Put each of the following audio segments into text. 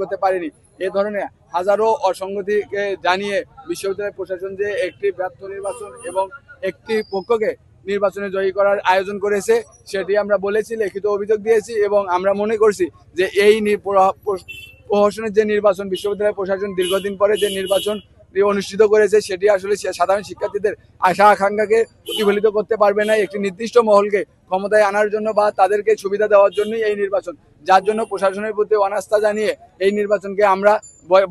করতে পারেনি। এ ধরনের হাজারো অসঙ্গতিকে জানিয়ে বিশ্ববিদ্যালয় প্রশাসন যে একটি ব্যর্থ নির্বাচন এবং একটি পক্ষকে নির্বাচনে জয়ী করার আয়োজন করেছে সেটি আমরা বলেছি, লিখিত অভিযোগ দিয়েছি এবং আমরা মনে করছি যে এই প্রহসনের যে নির্বাচন বিশ্ববিদ্যালয় প্রশাসন দীর্ঘদিন পরে যে নির্বাচন অনুষ্ঠিত করেছে সেটি আসলে সাধারণ শিক্ষার্থীদের আশা আকাঙ্ক্ষাকে প্রতিফলিত করতে পারবে না, একটি নির্দিষ্ট মহলকে ক্ষমতায় আনার জন্য বা তাদেরকে সুবিধা দেওয়ার জন্যই এই নির্বাচন, যার জন্য প্রশাসনের প্রতি অনাস্থা জানিয়ে এই নির্বাচনকে আমরা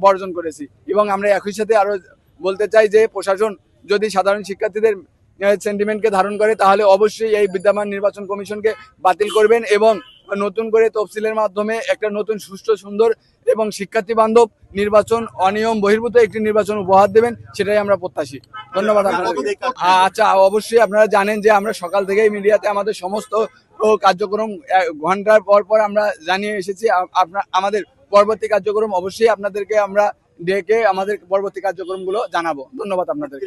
বর্জন করেছি। এবং আমরা একই সাথে আরো বলতে চাই যে প্রশাসন যদি সাধারণ শিক্ষার্থীদের সেন্টিমেন্টকে ধারণ করে তাহলে অবশ্যই এই বিদ্যমান নির্বাচন কমিশনকে বাতিল করবেন এবং নতুন করে তফসিলের মাধ্যমে একটা নতুন সুষ্ঠু সুন্দর এবং শিক্ষার্থী বান্ধব নির্বাচন, অনিয়ম বহির্ভূত একটি নির্বাচন উপহার দেবেন, সেটাই আমরা প্রত্যাশী। ধন্যবাদ আপনাদের। আচ্ছা, অবশ্যই আপনারা জানেন যে আমরা সকাল থেকেই মিডিয়াতে আমাদের সমস্ত কার্যক্রম ঘন্টার পর পর আমরা জানিয়ে এসেছি। আমাদের পরবর্তী কার্যক্রম অবশ্যই আপনাদেরকে আমরা ডেকে আমাদের পরবর্তী কার্যক্রমগুলো জানাবো। ধন্যবাদ আপনাদের।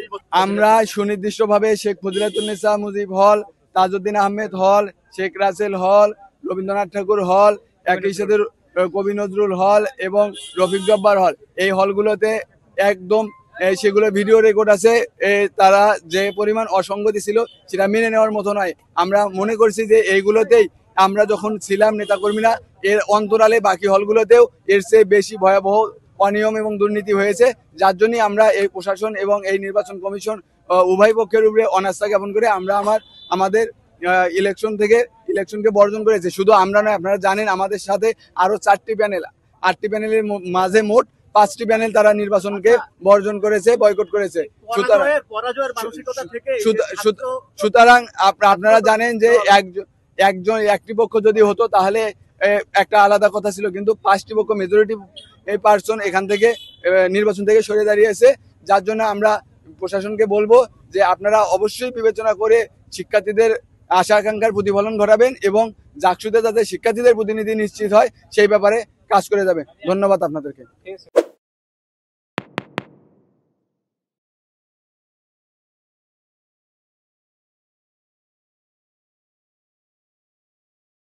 আমরা সুনির্দিষ্টভাবে শেখ ফজিলাতুন্নেসা মুজিব হল, তাজউদ্দিন আহমেদ হল, শেখ রাসেল হল, রবীন্দ্রনাথ ঠাকুর হল, একই সাথে কবি নজরুল হল এবং রফিক জব্বার হল, এই হলগুলোতে একদম সেগুলো ভিডিও রেকর্ড আছে। তারা যে পরিমাণ অসঙ্গতি ছিল সেটা মেনে নেওয়ার মতো নয়। আমরা মনে করছি যে এইগুলোতেই আমরা যখন ছিলাম নেতাকর্মীরা, এর অন্তরালে বাকি হলগুলোতেও এর চেয়ে বেশি ভয়াবহ অনিয়ম এবং দুর্নীতি হয়েছে, যার জন্যই আমরা এই প্রশাসন এবং এই নির্বাচন কমিশন উভয় পক্ষের উপরে অনাস্থা জ্ঞাপন করে আমরা আমাদের ইলেকশনকে বর্জন করেছে। শুধু আমরা নয়, আপনারা জানেন আমাদের সাথে আরো 8টি প্যানেলের মাঝে মোট 5টি প্যানেল তারা নির্বাচনকে বর্জন করেছে, বয়কট করেছে। সুতরাং আপনারা জানেন যে একটি পক্ষ যদি হতো তাহলে একটা আলাদা কথা ছিল, কিন্তু 5টি পক্ষ মেজরিটি পার্সন এখান থেকে নির্বাচন থেকে সরে দাঁড়িয়েছে, যার জন্য আমরা প্রশাসনকে বলবো যে আপনারা অবশ্যই বিবেচনা করে শিক্ষার্থীদের আশা আকাঙ্ক্ষার প্রতিফলন ঘটাবেন এবং জাকসুতে যাতে শিক্ষার্থীদের প্রতিনিধি নিশ্চিত হয় সেই ব্যাপারে কাজ করে যাবেন। ধন্যবাদ আপনাদেরকে।